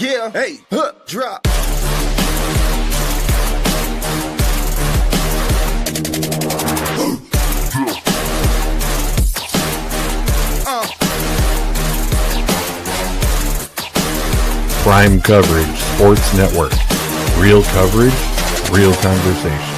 Yeah, hey, drop. Prime Coverage Sports Network. Real coverage, real conversation.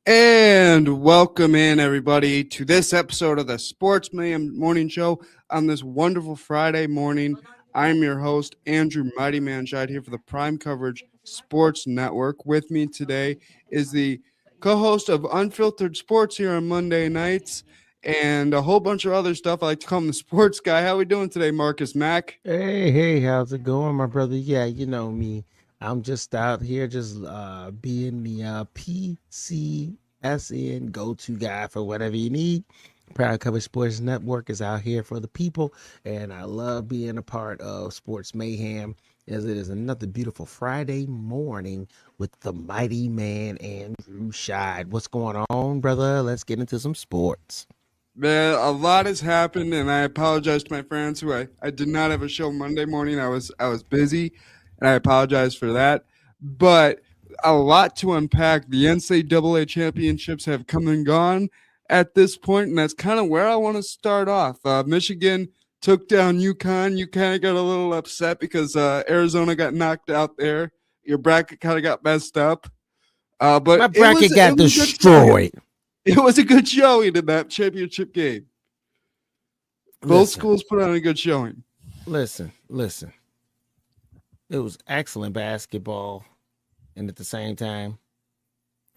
And welcome in, everybody, to this episode of the Sports Mayhem Morning Show on this wonderful Friday morning. I'm your host, Andrew Mighty Man Scheid, here for the Prime Coverage Sports Network. With me today is the co-host of Unfiltered Sports here on Monday nights and a whole bunch of other stuff. I like to call him the sports guy. How we doing today, Marcus Mack? Hey, how's it going, my brother? Yeah, you know me. I'm just out here just being the PCSN go-to guy for whatever you need. Proud Coverage Sports Network is out here for the people, and I love being a part of Sports Mayhem, as it is another beautiful Friday morning with the mighty man Andrew Scheid. What's going on, brother? Let's get into some sports. Man, a lot has happened, and I apologize to my friends who I did not have a show Monday morning. I was busy, and I apologize for that. But a lot to unpack. The NCAA championships have come and gone at this point, and that's kind of where I want to start off. Michigan took down UConn. You kind of got a little upset because Arizona got knocked out there. Your bracket kind of got messed up. But my bracket got destroyed. It was a good showing in that championship game. Both schools put on a good showing. Listen. It was excellent basketball, and at the same time,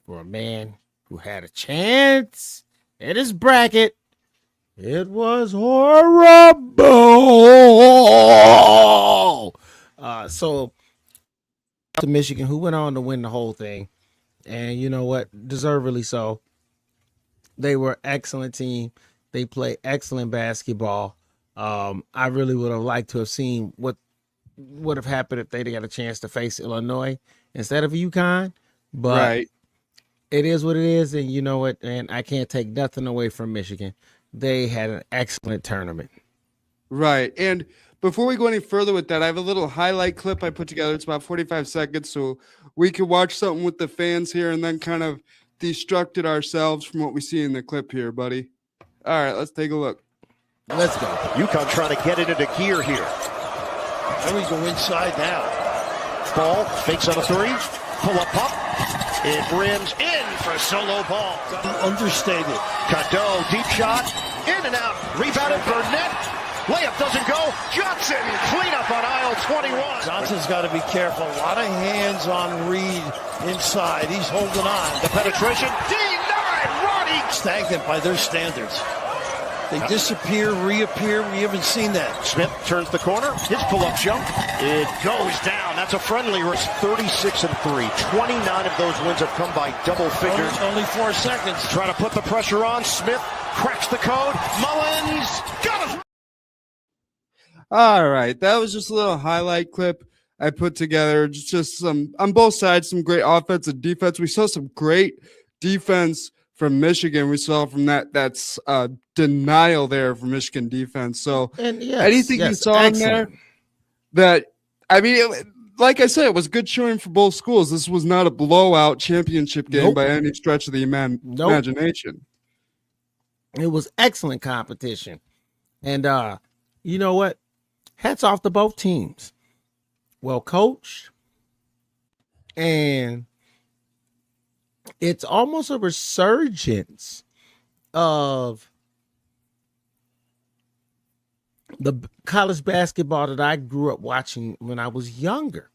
for a man who had a chance at his bracket, it was horrible. So to Michigan, who went on to win the whole thing, and you know what, deservedly so. They were an excellent team. They played excellent basketball. I really would have liked to have seen what would have happened if they got a chance to face Illinois instead of UConn. But Right. It is what it is, and you know what, and I can't take nothing away from Michigan. They had an excellent tournament. Right. And before we go any further with that, I have a little highlight clip I put together. It's about 45 seconds, so we could watch something with the fans here and then kind of destruct it ourselves from what we see in the clip here, buddy. All right, let's take a look. Let's go. UConn trying to get it into gear here. Then we go inside now. Ball, fakes on a three, pull up pump. It rims in for solo ball. Understated. Cadeau, deep shot, in and out. Rebounded Burnett. Layup doesn't go. Johnson, cleanup on aisle 21. Johnson's got to be careful. A lot of hands on Reed inside. He's holding on. The penetration, denied. Roddy. Stagnant by their standards. They disappear, reappear. We haven't seen that. Smith turns the corner. His pull-up jump. It goes down. That's a friendly. 36-3. 29 of those wins have come by double figures. Only 4 seconds. Trying to put the pressure on. Smith cracks the code. Mullins got us. All right, that was just a little highlight clip I put together. Just some on both sides, some great offense and defense. We saw some great defense from Michigan. We saw from that's denial there from Michigan defense. So And yes, anything you saw in there that, I mean, like I said, it was good showing for both schools. This was not a blowout championship game by any stretch of the imagination. It was excellent competition. And you know what? Hats off to both teams. Well coached. And it's almost a resurgence of the college basketball that I grew up watching when I was younger.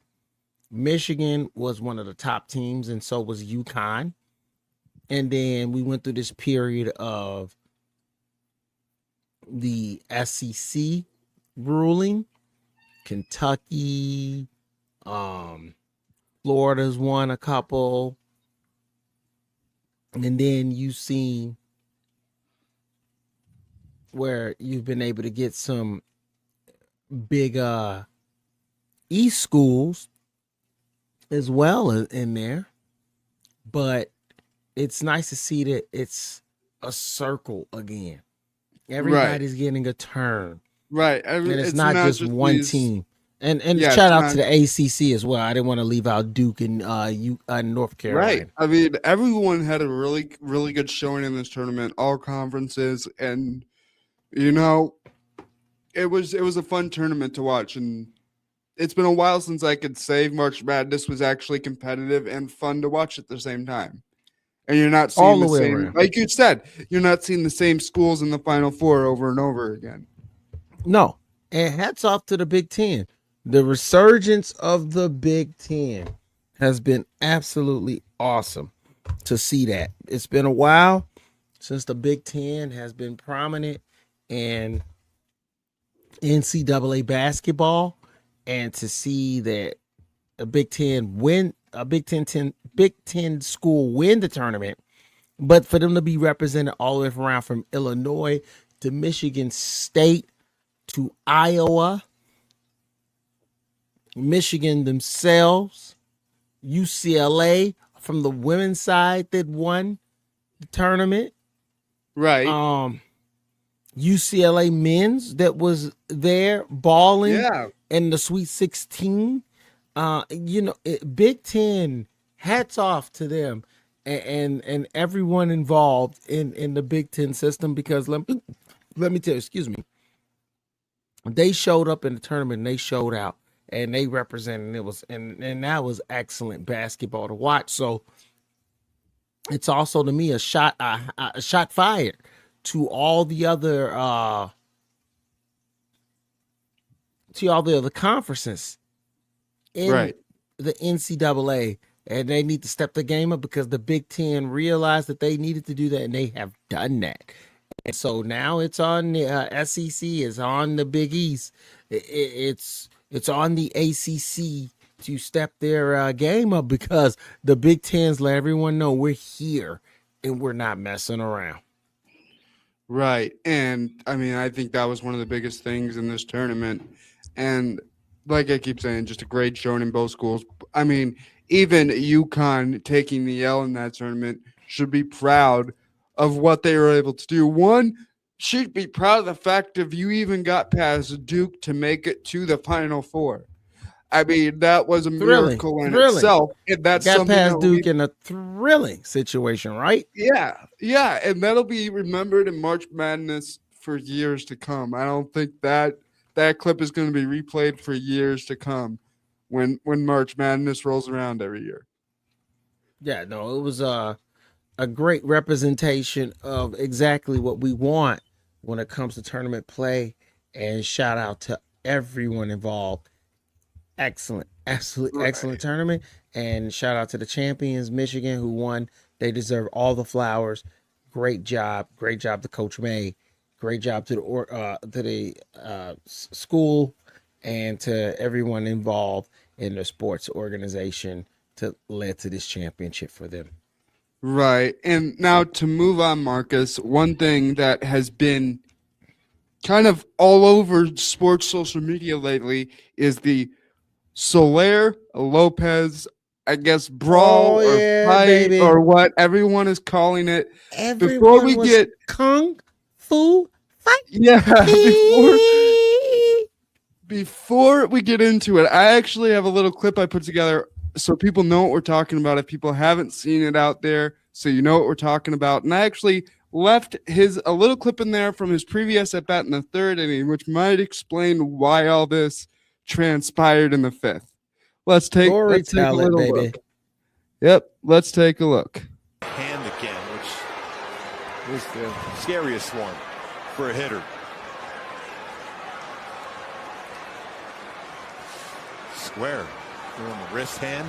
Michigan was one of the top teams, and so was UConn. And then we went through this period of the SEC ruling. Kentucky, Florida's won a couple. And then you've seen where you've been able to get some big East schools as well in there. But it's nice to see that it's a circle again. Everybody's getting a turn. Right. I mean, And it's not just one these- team. And Yeah, shout it's out not- to the ACC as well. I didn't want to leave out Duke and North Carolina. Right. I mean, everyone had a really, really good showing in this tournament, all conferences, and you know, it was a fun tournament to watch. And it's been a while since I could say March Madness was actually competitive and fun to watch at the same time. And you're not seeing All the way same, around. like you said, you're not seeing the same schools in the Final Four over and over again. No. And hats off to the Big Ten. The resurgence of the Big Ten has been absolutely awesome to see that. It's been a while since the Big Ten has been prominent in NCAA basketball, and to see that a Big Ten school win the tournament, but for them to be represented all the way around from Illinois to Michigan State to Iowa, Michigan themselves, UCLA from the women's side that won the tournament, Right. UCLA men's that was there balling Yeah. in the Sweet 16. Big Ten, hats off to them and everyone involved in the Big Ten system, because let me tell you, excuse me, they showed up in the tournament and they showed out and they represented, and it was and that was excellent basketball to watch. So it's also, to me, a shot fired to all the other conferences in Right. the NCAA, and they need to step the game up, because the Big Ten realized that they needed to do that, and they have done that. And so now it's on the SEC, it's on the Big East, it's on the ACC to step their game up, because the Big Ten's let everyone know we're here and we're not messing around. Right. And I mean, I think that was one of the biggest things in this tournament. And like I keep saying, just a great showing in both schools. I mean, even UConn taking the L in that tournament should be proud of what they were able to do. One, should be proud of the fact of you even got past Duke to make it to the Final Four. I mean, that was a miracle in itself. And that's Got something past that we- Duke in a thrilling situation, right? Yeah, and that'll be remembered in March Madness for years to come. I don't think that clip is going to be replayed for years to come when March Madness rolls around every year. Yeah, no, it was a great representation of exactly what we want when it comes to tournament play, and shout out to everyone involved. Excellent, absolutely excellent tournament, and shout out to the champions, Michigan, who won. They deserve all the flowers. Great job to Coach May. Great job to the school and to everyone involved in the sports organization to led to this championship for them. Right. And now to move on, Marcus, one thing that has been kind of all over sports social media lately is the Soler Lopez, I guess, brawl or fight, baby, or what everyone is calling it. Everyone we was get- kung fu fight. Yeah. Before we get into it, I actually have a little clip I put together so people know what we're talking about. If people haven't seen it out there, so you know what we're talking about. And I actually left a little clip in there from his previous at bat in the third inning, which might explain why all this transpired in the fifth. Let's take a little baby. look. Yep, let's take a look. Hand again, which was the scariest one for a hitter. Square doing the wrist hand.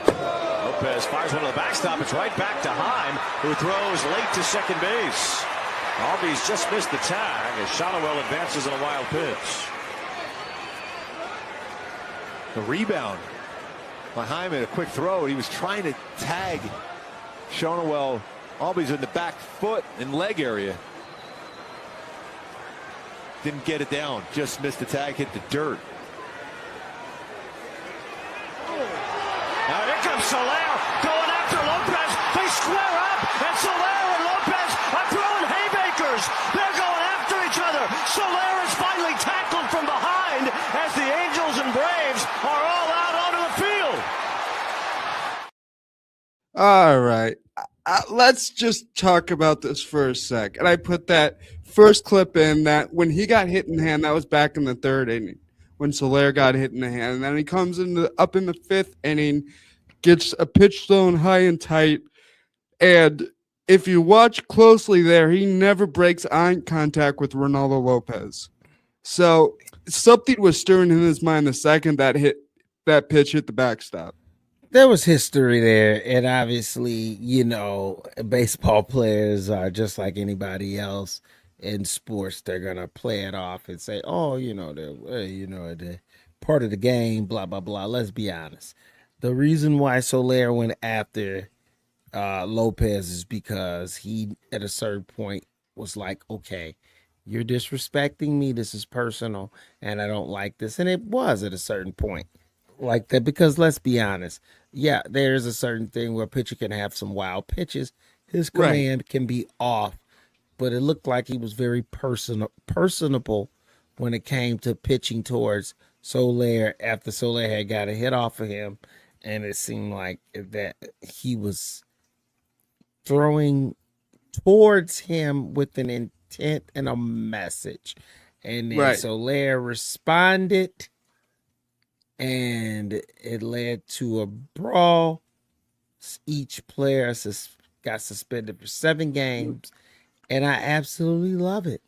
Lopez fires one to the backstop. It's right back to Heim, who throws late to second base. Albies just missed the tag as Shotwell advances in a wild pitch. The rebound by Heim and a quick throw. He was trying to tag Shotwell. Albies in the back foot and leg area. Didn't get it down. Just missed the tag. Hit the dirt. Now here comes Soler. All right. Let's just talk about this for a sec. And I put that first clip in that when he got hit in the hand, that was back in the third inning when Soler got hit in the hand. And then he comes up in the fifth inning, gets a pitch thrown high and tight. And if you watch closely there, he never breaks eye contact with Ronaldo Lopez. So something was stirring in his mind the second that pitch hit the backstop. There was history there, and obviously, you know, baseball players are just like anybody else in sports. They're gonna play it off and say, "Oh, they're part of the game." Blah blah blah. Let's be honest. The reason why Soler went after Lopez is because he, at a certain point, was like, "Okay, you're disrespecting me. This is personal, and I don't like this." And it was at a certain point like that, because let's be honest, yeah, there's a certain thing where a pitcher can have some wild pitches. His command can be off, but it looked like he was very personable when it came to pitching towards Soler after Soler had got a hit off of him, and it seemed like that he was throwing towards him with an intent and a message, and then Soler responded, and it led to a brawl. Each player got suspended for 7 games, and I absolutely love it.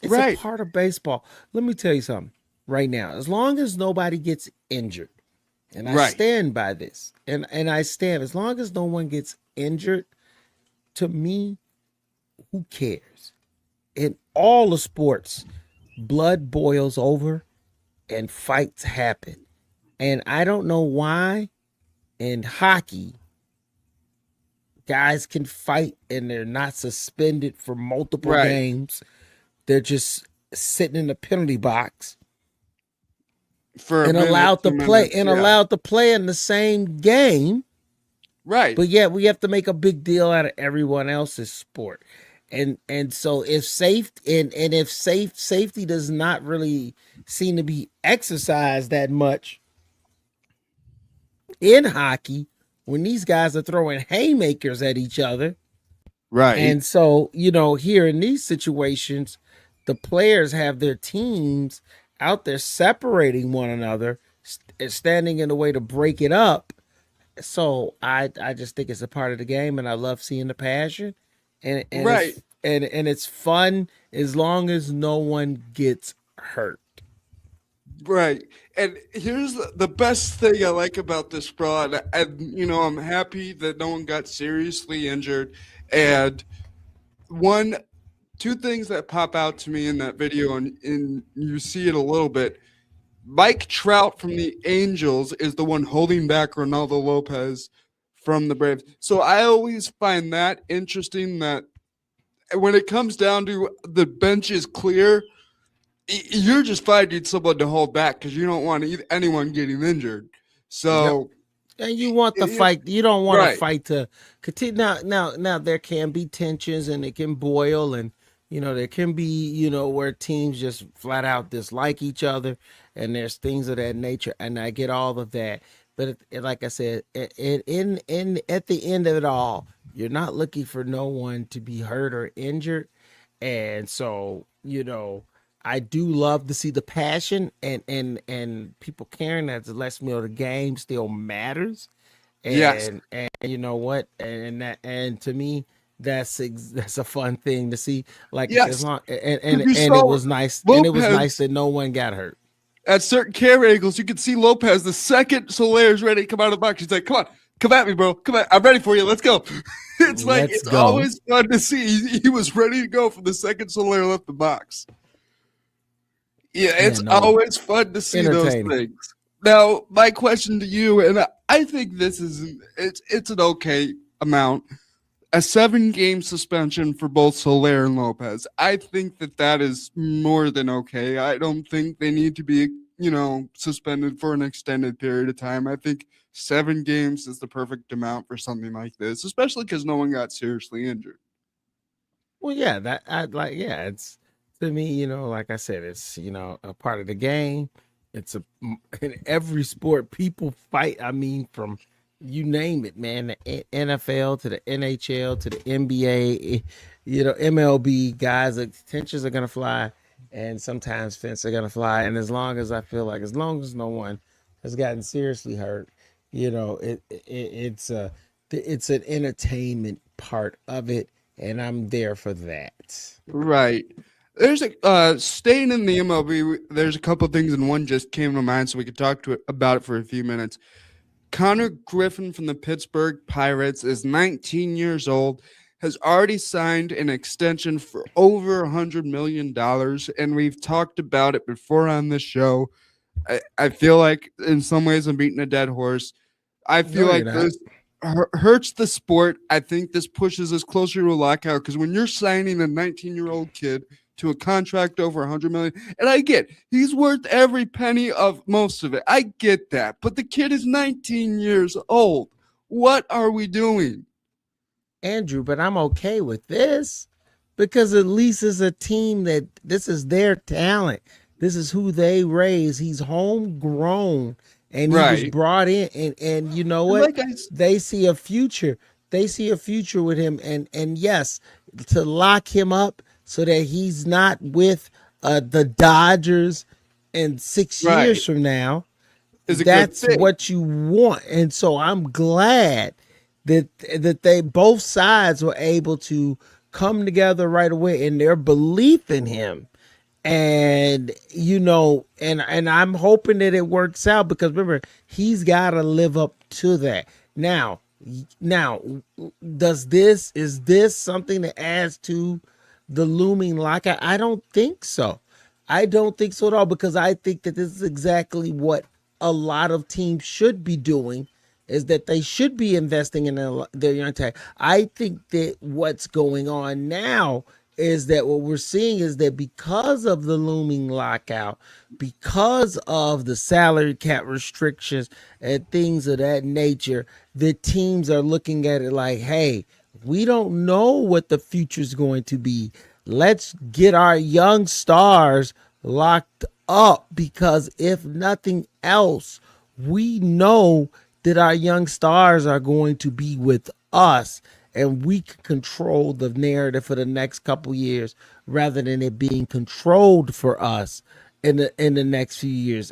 It's a part of baseball. Let me tell you something right now. As long as nobody gets injured, and I stand by this, and I stand, as long as no one gets injured, to me, who cares? In all the sports, blood boils over and fights happen. And I don't know why in hockey, guys can fight and they're not suspended for multiple games. They're just sitting in the penalty box and allowed to play in the same game. Right. But yet we have to make a big deal out of everyone else's sport. And so if safety does not really seem to be exercised that much in hockey, when these guys are throwing haymakers at each other. Right. And so, here in these situations, the players have their teams out there separating one another, standing in the way to break it up. So I just think it's a part of the game, and I love seeing the passion. And it's fun as long as no one gets hurt. Right. And here's the best thing I like about this brawl. And I'm happy that no one got seriously injured. And two things that pop out to me in that video, and you see it a little bit. Mike Trout from the Angels is the one holding back Ronaldo Lopez from the Braves. So I always find that interesting, that when it comes down to the bench is clear, you're just finding someone to hold back because you don't want anyone getting injured. So, and you want the fight. You don't want a fight to continue. Now, there can be tensions, and it can boil, and there can be where teams just flat out dislike each other, and there's things of that nature. And I get all of that, but like I said, at the end of it all, you're not looking for no one to be hurt or injured, and so I do love to see the passion and people caring. That lets me know the game still matters. And, and you know what? And to me, that's a fun thing to see. Like, as long, and it was nice. Lopez, and it was nice that no one got hurt. At certain camera angles, you can see Lopez the second Soler is ready to come out of the box. He's like, "Come on, come at me, bro. Come on, I'm ready for you. Let's go." It's always fun to see. He was ready to go from the second Soler left the box. Yeah, it's always fun to see those things. Now, my question to you, and I think this is it's an okay amount, a 7-game suspension for both Soler and Lopez. I think that is more than okay. I don't think they need to be, suspended for an extended period of time. I think 7 games is the perfect amount for something like this, especially because no one got seriously injured. Well, yeah, it's. To me, like I said, it's, a part of the game. It's in every sport, people fight. I mean, from you name it, man. The NFL to the NHL to the NBA, MLB guys, the tensions are gonna fly, and sometimes fences are gonna fly. And as long as as long as no one has gotten seriously hurt, it's an entertainment part of it, and I'm there for that. Right. There's staying in the MLB. There's a couple things, and one just came to mind, so we could talk about it for a few minutes. Connor Griffin from the Pittsburgh Pirates is 19 years old, has already signed an extension for over $100 million, and we've talked about it before on the show. I feel like in some ways I'm beating a dead horse. I feel like this hurts the sport. I think this pushes us closer to a lockout because when you're signing a 19-year-old kid to a contract over $100 million, and I get he's worth every penny of most of it. I get that, but the kid is 19 years old. What are we doing, Andrew? But I'm okay with this because at least it's a team that this is their talent. This is who they raise. He's homegrown and he was brought in, and you know what? They see a future. They see a future with him, and yes, to lock him up so that he's not with the Dodgers in 6 years from now. That's what you want. And so I'm glad that they both sides were able to come together right away in their belief in him. And and I'm hoping that it works out because remember, he's got to live up to that. Now, is this something that adds to the looming lockout? I don't think so. I don't think so at all, because I think that this is exactly what a lot of teams should be doing, is that they should be investing in their young talent. I think that what's going on now is that what we're seeing is that because of the looming lockout, because of the salary cap restrictions and things of that nature, the teams are looking at it like, hey, we don't know what the future is going to be. Let's get our young stars locked up, because if nothing else, we know that our young stars are going to be with us, and we can control the narrative for the next couple years rather than it being controlled for us in the next few years.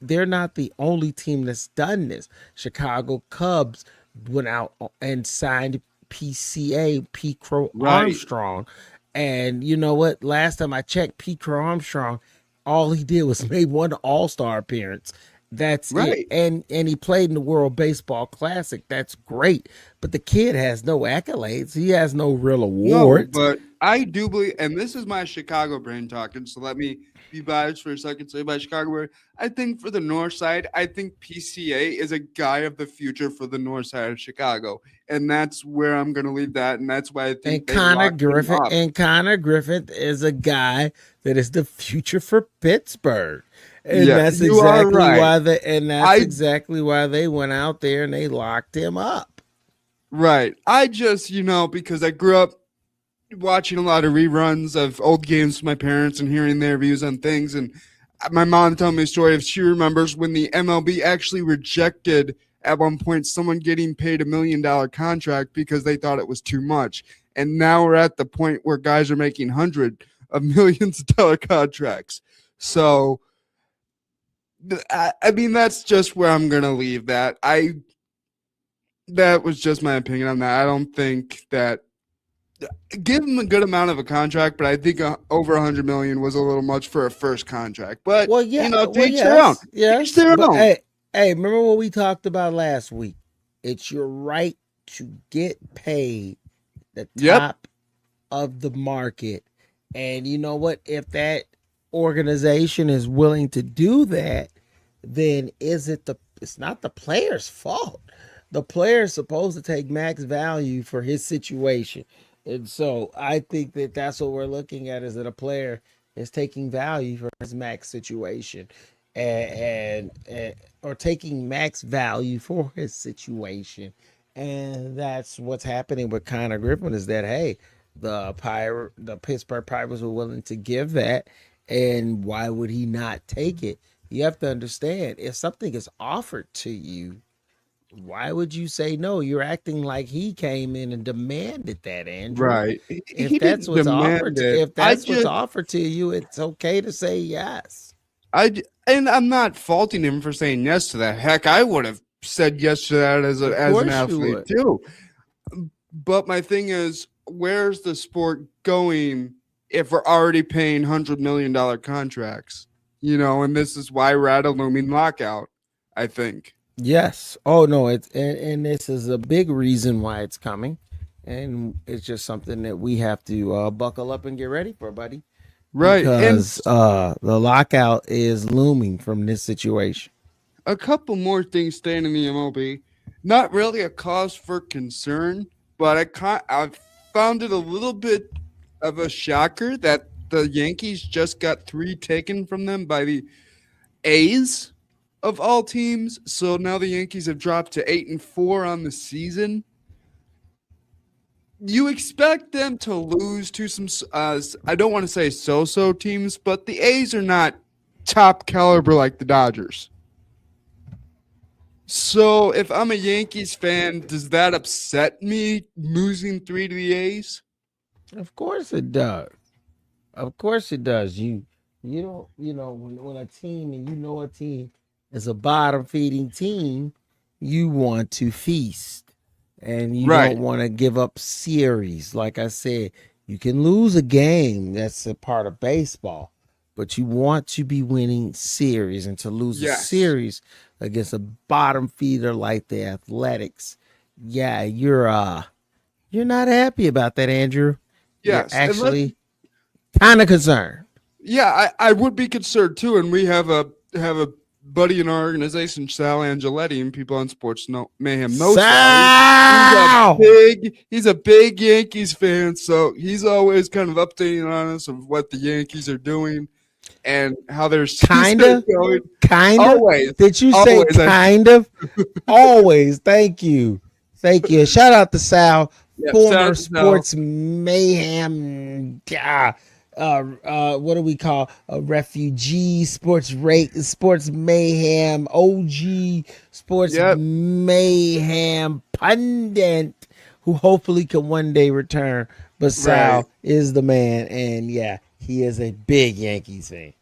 They're not the only team that's done this. Chicago Cubs went out and signed Pete Crow Armstrong. And you know what? Last time I checked, Pete Crow Armstrong, all he did was made one All-Star appearance. That's it. And he played in the World Baseball Classic. That's great. But the kid has no accolades. He has no real awards. No, but I do believe, and this is my Chicago brain talking, so let me be biased for a second, say by Chicago brain. I think for the north side, I think PCA is a guy of the future for the north side of Chicago. And that's where I'm going to leave that. And that's why I think Connor Griffith is a guy that is the future for Pittsburgh. And that's exactly why they went out there and they locked him up. Right. I just, because I grew up watching a lot of reruns of old games with my parents and hearing their views on things. And my mom told me a story of, she remembers when the MLB actually rejected at one point someone getting paid $1 million contract because they thought it was too much. And now we're at the point where guys are making hundreds of millions of dollar contracts. So, I mean, that's just where I'm going to leave that. That was just my opinion on that. I don't think that, give him a good amount of a contract, but I think over $100 million was a little much for a first contract. But, teach their own. Yes. Hey, remember what we talked about last week? It's your right to get paid the top of the market. And you know what? If that organization is willing to do that, then it's not the player's fault. The player is supposed to take max value for his situation. And so I think that that's what we're looking at, is that a player is taking value for his max situation or taking max value for his situation. And that's what's happening with Connor Griffin, is that, hey, the Pittsburgh Pirates were willing to give that, and why would he not take it? You have to understand, if something is offered to you, Why would you say no? You're acting like he came in and demanded that, Andrew. Right. If He that's didn't what's offered, demand it. if that's what's offered to you, it's okay to say yes. And I'm not faulting him for saying yes to that. Heck, I would have said yes to that as an athlete too. But my thing is, where's the sport going if we're already paying $100 million contracts? And this is why we're at a looming lockout, I think. Yes. Oh no, it's and this is a big reason why it's coming. And it's just something that we have to buckle up and get ready for, buddy. Right. Because the lockout is looming from this situation. A couple more things staying in the MLB. Not really a cause for concern, but I found it a little bit of a shocker that the Yankees just got 3 taken from them by the A's of all teams. So now the Yankees have dropped to 8-4 on the season. You expect them to lose to some, I don't want to say so-so teams, but the A's are not top caliber like the Dodgers. So if I'm a Yankees fan, does that upset me losing 3 to the A's? Of course it does. Of course it does. You don't, when a team and a team is a bottom feeding team, you want to feast. And you don't want to give up series. Like I said, you can lose a game. That's a part of baseball. But you want to be winning series. And to lose a series against a bottom feeder like the Athletics, yeah, you're not happy about that, Andrew. Yes. You're actually kind of concerned. Yeah, I would be concerned too. And we have a buddy in our organization, Sal Angeletti, and people on Sports Mayhem know Sal. He's a big Yankees fan, so he's always kind of updating on us of what the Yankees are doing and how their season going. Always. Did you say kind of? Always. Thank you. Shout out to Sal, former Sports Mayhem. What do we call a refugee sports mayhem OG sports mayhem pundit who hopefully can one day return, but Sal is the man, and he is a big Yankees fan.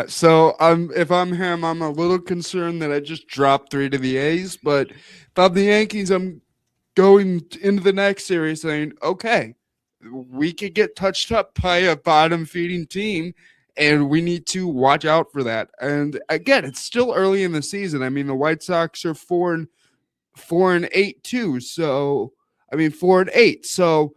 So if I'm him, I'm a little concerned that I just dropped 3 to the A's, but if I'm the Yankees, I'm going into the next series saying, okay, we could get touched up by a bottom feeding team, and we need to watch out for that. And again, it's still early in the season. I mean, the White Sox are 4-8 too. So, 4-8. So,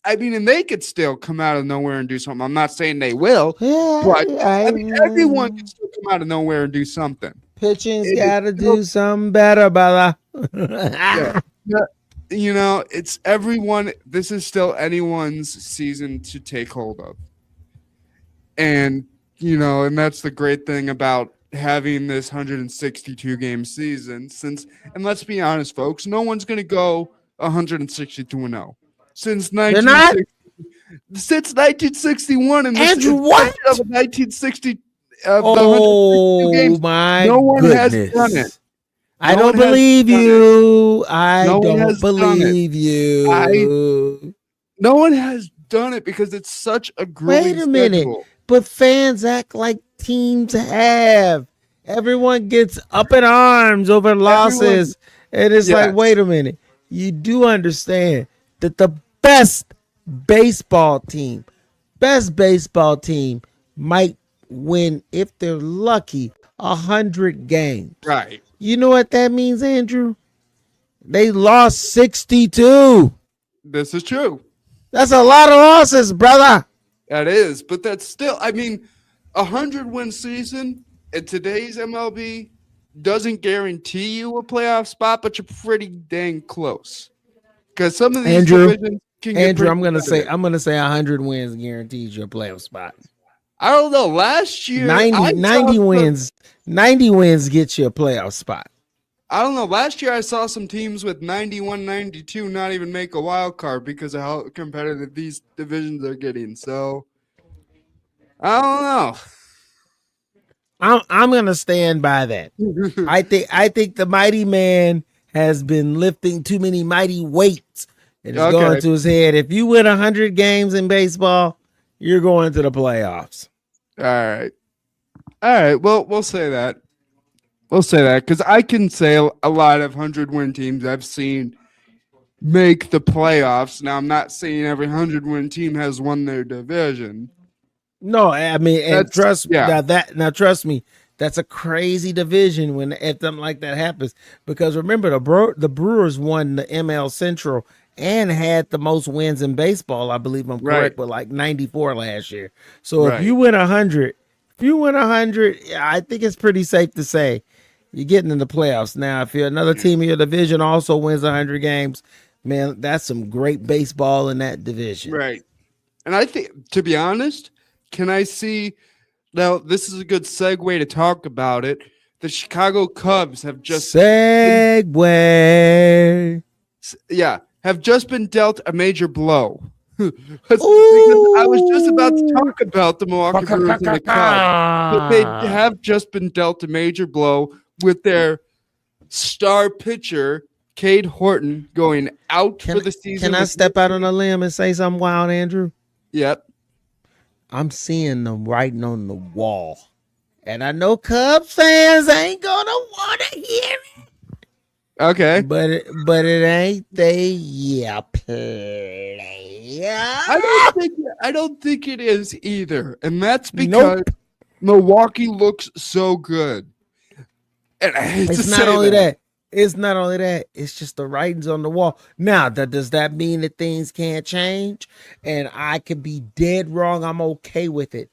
and they could still come out of nowhere and do something. I'm not saying they will, but everyone can still come out of nowhere and do something. Pitching's got to do something better, brother. It's everyone. This is still anyone's season to take hold of. And, and that's the great thing about having this 162 game season and let's be honest, folks, no one's going to go 162-0 since 1961. And Andrew, what? Of 1960 of the 162 games, my no one goodness. has done it. I don't believe you. I don't believe you. No one has done it because it's such a grueling Wait a minute. schedule. But fans act like teams have. Everyone gets up in arms over losses. And it's like, wait a minute. You do understand that the best baseball team might win, if they're lucky, 100 games. Right. You know what that means, Andrew? They lost 62. This is true. That's a lot of losses, brother. That is, but that's still, 100-win season in today's MLB doesn't guarantee you a playoff spot, but you're pretty dang close. Because some of these divisions can get I'm gonna say 100 wins guarantees you a playoff spot. I don't know. Last year, 90 wins. 90 wins gets you a playoff spot. I don't know. Last year, I saw some teams with 91, 92 not even make a wild card because of how competitive these divisions are getting. So, I don't know. I'm gonna stand by that. I think the mighty man has been lifting too many mighty weights. It is Okay. going to his head. If you win 100 games in baseball, you're going to the playoffs. All right. Well, we'll say that. We'll say that because I can say a lot of 100-win teams I've seen make the playoffs. Now, I'm not saying every 100-win team has won their division. No, I mean, and That's- yeah. trust me, that's a crazy division when if something like that happens. Because remember, the Brewers won the ML Central and had the most wins in baseball. I believe I'm correct, with like 94 last year. So if you win 100, I think it's pretty safe to say you're getting in the playoffs. Now, if you're another team in your division also wins 100 games, man, that's some great baseball in that division. Right. And I think, to be honest, can I see now? This is a good segue to talk about it. The Chicago Cubs have just have just been dealt a major blow. Because I was just about to talk about the Milwaukee Brewers and the Cubs. But they have just been dealt a major blow with their star pitcher, Cade Horton, going out for the season. Can I step out on a limb and say something wild, Andrew? Yep. I'm seeing them writing on the wall. And I know Cubs fans ain't gonna want to hear it. Okay. But it ain't they player. I don't think it is either. And that's because Milwaukee looks so good. And I hate It's to not say only that. that. It's not only that. It's just the writings on the wall. Now, does that mean that things can't change? And I could be dead wrong. I'm okay with it.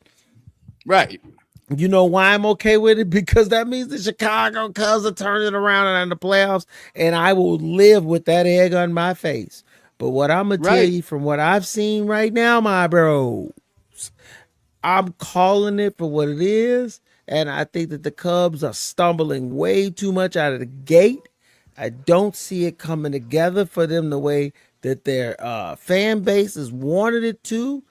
Right. You know why I'm okay with it? Because that means the Chicago Cubs are turning around and in the playoffs, and I will live with that egg on my face. But what I'm going to tell you from what I've seen right now, my bros, I'm calling it for what it is, and I think that the Cubs are stumbling way too much out of the gate. I don't see it coming together for them the way that their fan base has wanted it to.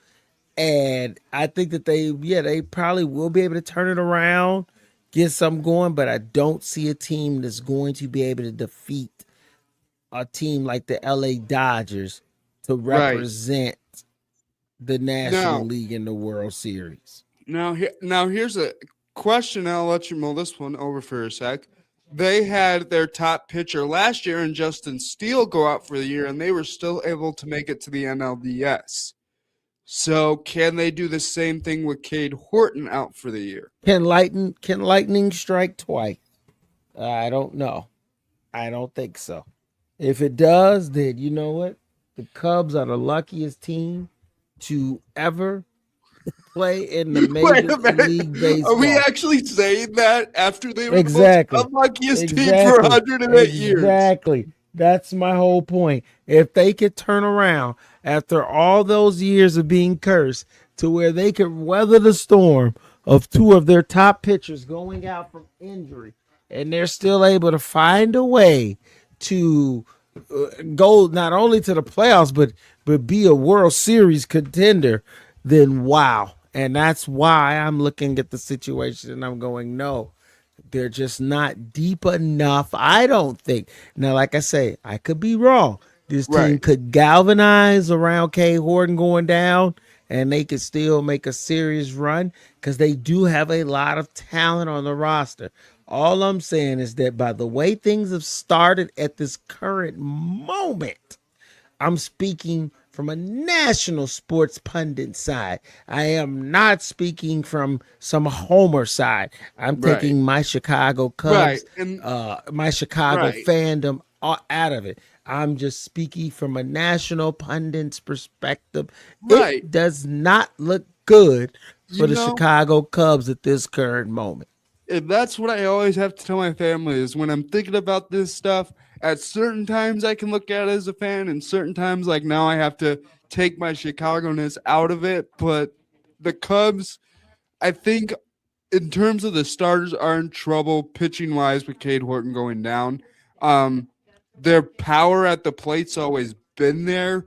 And I think that they probably will be able to turn it around, get something going, but I don't see a team that's going to be able to defeat a team like the LA Dodgers to represent the National League in the World Series. Now here's a question. I'll let you mull this one over for a sec. They had their top pitcher last year and Justin Steele go out for the year, and they were still able to make it to the NLDS. So can they do the same thing with Cade Horton out for the year? Can lightning strike twice? I don't know. I don't think so. If it does, then you know what? The Cubs are the luckiest team to ever play in the Major League Baseball. Are we actually saying that after they were the unluckiest team for 108 years? Exactly. That's my whole point. If they could turn around after all those years of being cursed to where they could weather the storm of two of their top pitchers going out from injury, and they're still able to find a way to go not only to the playoffs, but be a World Series contender, then wow. And that's why I'm looking at the situation and I'm going, no, they're just not deep enough. I don't think. Now, like I say, I could be wrong. This team could galvanize around Cade Horton going down, and they could still make a serious run because they do have a lot of talent on the roster. All I'm saying is that by the way things have started at this current moment, I'm speaking from a national sports pundit side. I am not speaking from some homer side. I'm taking my Chicago Cubs, my Chicago fandom out of it. I'm just speaking from a national pundit's perspective. It does not look good for the Chicago Cubs at this current moment. And that's what I always have to tell my family is when I'm thinking about this stuff, at certain times I can look at it as a fan, and certain times like now I have to take my Chicago-ness out of it. But the Cubs, I think in terms of the starters, are in trouble pitching-wise with Cade Horton going down. Their power at the plate's always been there,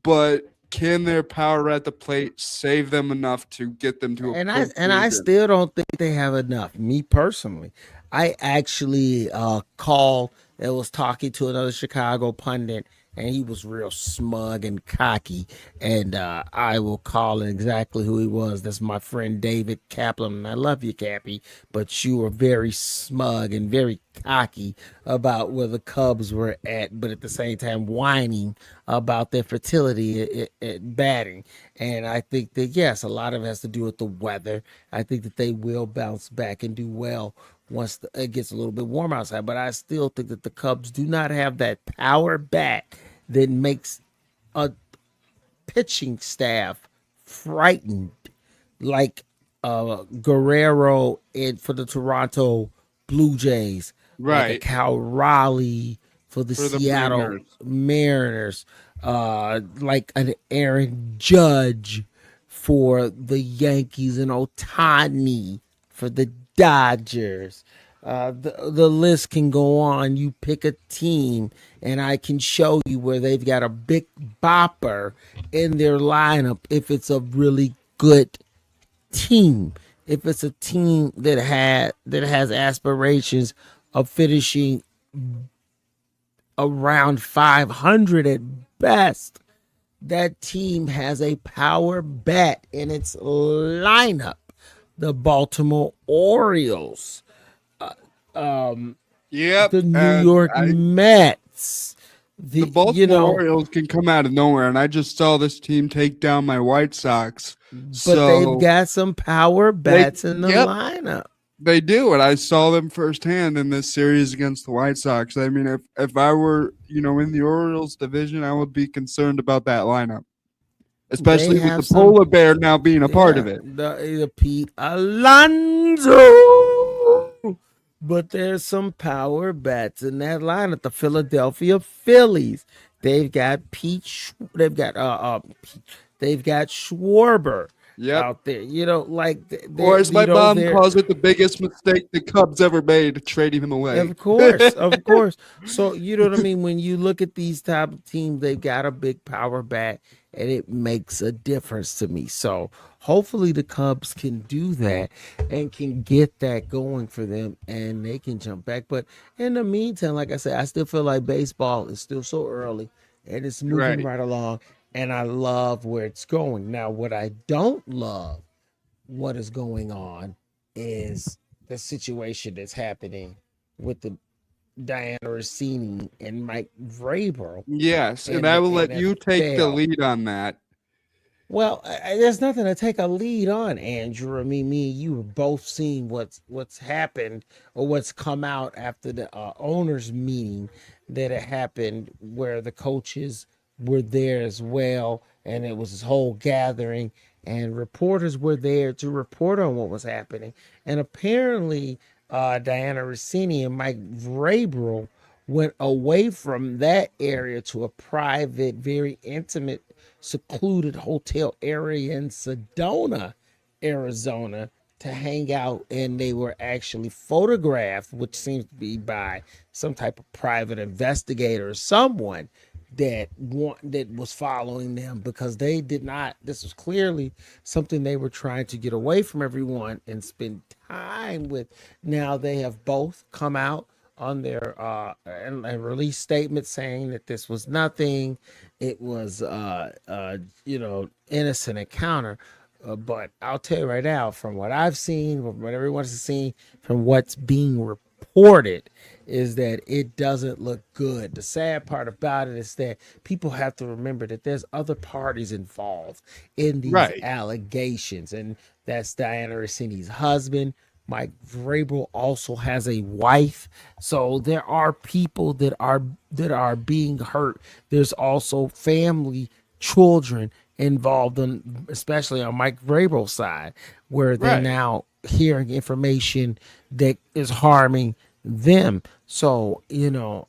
but can their power at the plate save them enough to get them to a I still don't think they have enough. Me personally, I actually called that was talking to another Chicago pundit, and he was real smug and cocky. And I will call it exactly who he was. That's my friend David Kaplan. And I love you, Cappy, but you were very smug and very cocky about where the Cubs were at, but at the same time whining about their fertility at batting. And I think that, yes, a lot of it has to do with the weather. I think that they will bounce back and do well once it gets a little bit warmer outside. But I still think that the Cubs do not have that power bat that makes a pitching staff frightened, like Guerrero for the Toronto Blue Jays, Right. like a Cal Raleigh for the Seattle Mariners, like an Aaron Judge for the Yankees, and Ohtani for the Dodgers. The list can go on. You pick a team, and I can show you where they've got a big bopper in their lineup if it's a really good team. If it's a team that has aspirations of finishing around 500 at best, that team has a power bat in its lineup. The Baltimore Orioles, Yep. the New York Mets, the Baltimore Orioles can come out of nowhere, and I just saw this team take down my White Sox. But they've got some power bats in the lineup. They do, and I saw them firsthand in this series against the White Sox. I mean, if I were, in the Orioles division, I would be concerned about that lineup, especially with the polar bear now being a part of it. The Pete Alonso. But there's some power bats in that lineup. The Philadelphia Phillies. They've got they've got Schwarber out there. Or as my mom calls it, the biggest mistake the Cubs ever made, trading him away. Of course, of course. So you know what I mean? When you look at these type of teams, they've got a big power bat, and it makes a difference to me. So hopefully the Cubs can do that and can get that going for them, and they can jump back. But in the meantime, like I said, I still feel like baseball is still so early, and it's moving right along, and I love where it's going. Now, what I don't love, what is going on, is the situation that's happening with the Diana Rossini and Mike Vrabel. Yes, and I will let you take the lead on that. Well, there's nothing to take a lead on, Andrew. I mean, me and you have both seen what's happened or what's come out after the owners' meeting that it happened, where the coaches were there as well, and it was this whole gathering, and reporters were there to report on what was happening. And apparently, Diana Rossini and Mike Vrabel went away from that area to a private, very intimate, secluded hotel area in Sedona, Arizona, to hang out, and they were actually photographed, which seems to be by some type of private investigator or someone that was following them, because they did not. This was clearly something they were trying to get away from everyone and spend time with. Now they have both come out on their and release statement saying that this was nothing. It was innocent encounter. But I'll tell you right now, from what I've seen, from what everyone's seen, from what's being reported, is that it doesn't look good. The sad part about it is that people have to remember that there's other parties involved in these allegations, and that's Diana Rossini's husband. Mike Vrabel also has a wife, so there are people that are being hurt. There's also family, children involved in, especially on Mike Vrabel's side, where they're now hearing information that is harming them. So,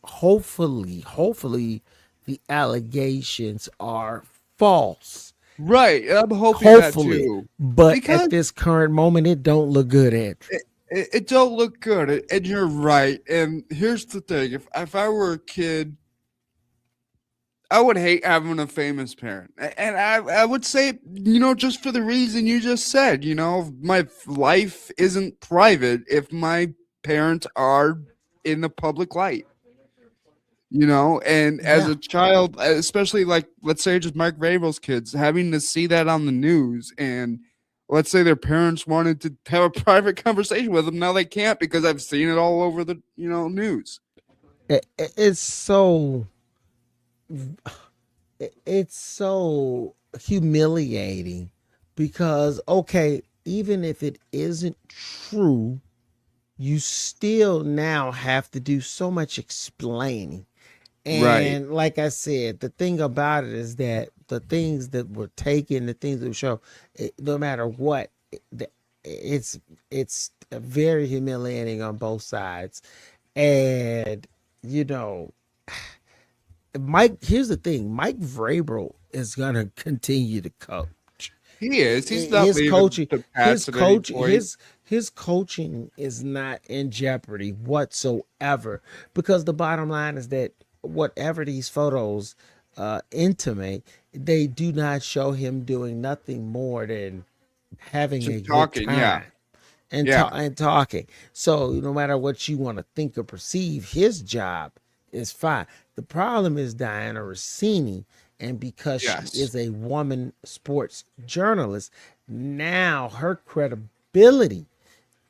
hopefully the allegations are false. Right. I'm hoping that too. But because at this current moment, it don't look good, Ed. It don't look good, and you're right. And here's the thing. If I were a kid, I would hate having a famous parent. And I would say, just for the reason you just said, my life isn't private if my parents are in the public light. And as Yeah. a child, especially like, let's say just Mike Vrabel's kids, having to see that on the news, and let's say their parents wanted to have a private conversation with them. Now they can't because I've seen it all over the, news. It's so it's so humiliating because okay, even if it isn't true, you still now have to do so much explaining. Right. And like I said, the thing about it is that the things that were taken, the things that were shown, no matter what, it's very humiliating on both sides. And you know, Mike. Here's the thing: Mike Vrabel is gonna continue to coach. He is. He's not His leaving coaching, the his past at any coach, point. his coaching is not in jeopardy whatsoever. Because the bottom line is that whatever these photos intimate, they do not show him doing nothing more than having a Just good talking, time yeah. and Yeah. and talking. So no matter what you want to think or perceive, his job is fine. The problem is Diana Rossini, and because Yes. she is a woman sports journalist, now her credibility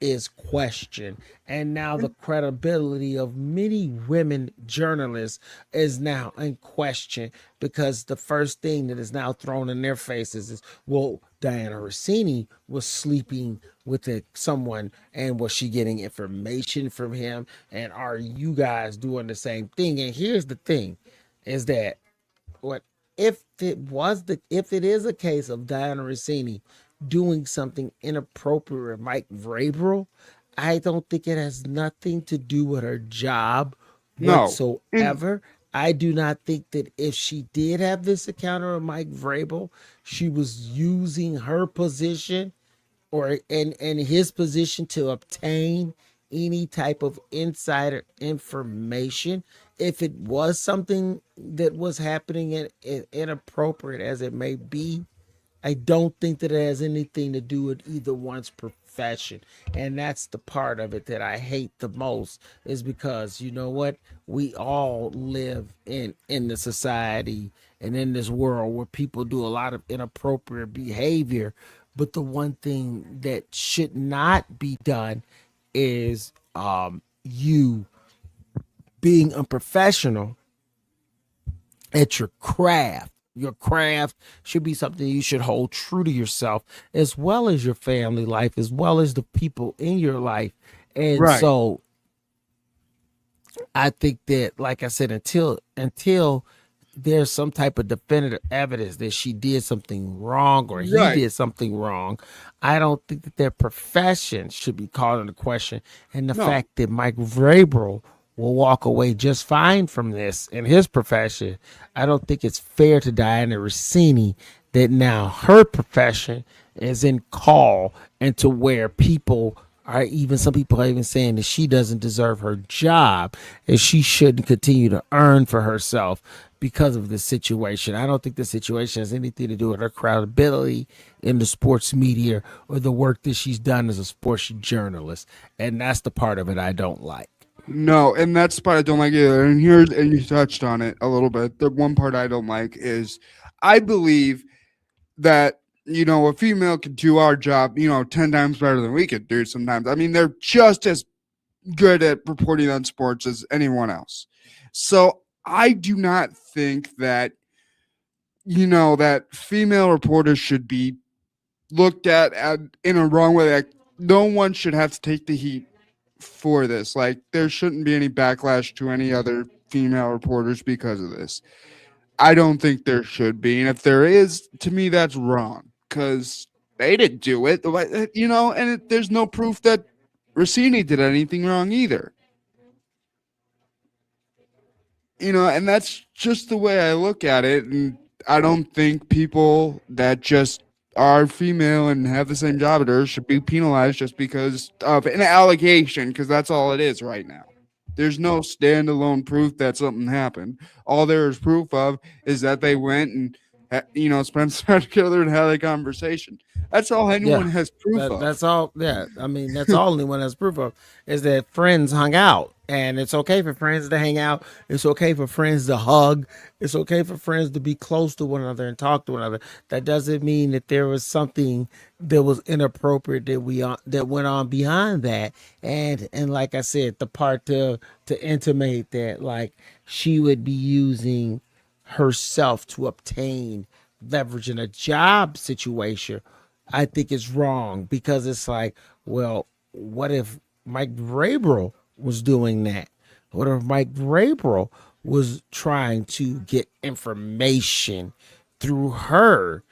is questioned, and now the credibility of many women journalists is now in question because the first thing that is now thrown in their faces is, well, Diana Rossini was sleeping with someone, and was she getting information from him, and are you guys doing the same thing? And here's the thing is that what if it is a case of Diana Rossini doing something inappropriate with Mike Vrabel, I don't think it has nothing to do with her job No. whatsoever. I do not think that if she did have this encounter with Mike Vrabel, she was using her position or in his position to obtain any type of insider information. If it was something that was happening inappropriate as it may be, I don't think that it has anything to do with either one's profession. And that's the part of it that I hate the most, is because you know what? We all live in the society and in this world where people do a lot of inappropriate behavior. But the one thing that should not be done is you being unprofessional at your craft. Your craft should be something you should hold true to yourself, as well as your family life, as well as the people in your life. And Right. so I think that, like I said, until there's some type of definitive evidence that she did something wrong or he Right. did something wrong, I don't think that their profession should be called into question. And the No. fact that Mike Vrabel will walk away just fine from this in his profession, I don't think it's fair to Diana Rossini that now her profession is in call, and to where some people are even saying that she doesn't deserve her job and she shouldn't continue to earn for herself because of this situation. I don't think the situation has anything to do with her credibility in the sports media or the work that she's done as a sports journalist. And that's the part of it I don't like. No, and that's the part I don't like either. And you touched on it a little bit. The one part I don't like is I believe that, a female could do our job, 10 times better than we could do sometimes. I mean, they're just as good at reporting on sports as anyone else. So I do not think that, that female reporters should be looked at in a wrong way. Like, no one should have to take the heat for this. Like, there shouldn't be any backlash to any other female reporters because of this. I don't think there should be, and if there is, to me, that's wrong because they didn't do it, and there's no proof that Rossini did anything wrong either. And that's just the way I look at it, and I don't think people that just are female and have the same job as her should be penalized just because of an allegation, because that's all it is right now. There's no standalone proof that something happened. All there is proof of is that they went and, spent time together and had a conversation. That's all anyone has proof of. That's all. Yeah. I mean, that's all anyone has proof of is that friends hung out And it's okay for friends to hang out. It's okay for friends to hug. It's okay for friends to be close to one another and talk to one another. That doesn't mean that there was something that was inappropriate that went on behind that. And like I said, the part to intimate that like she would be using herself to obtain leverage in a job situation, I think is wrong, because it's like, well, what if Mike Vrabel was doing that? What if Mike Vrabel was trying to get information through her?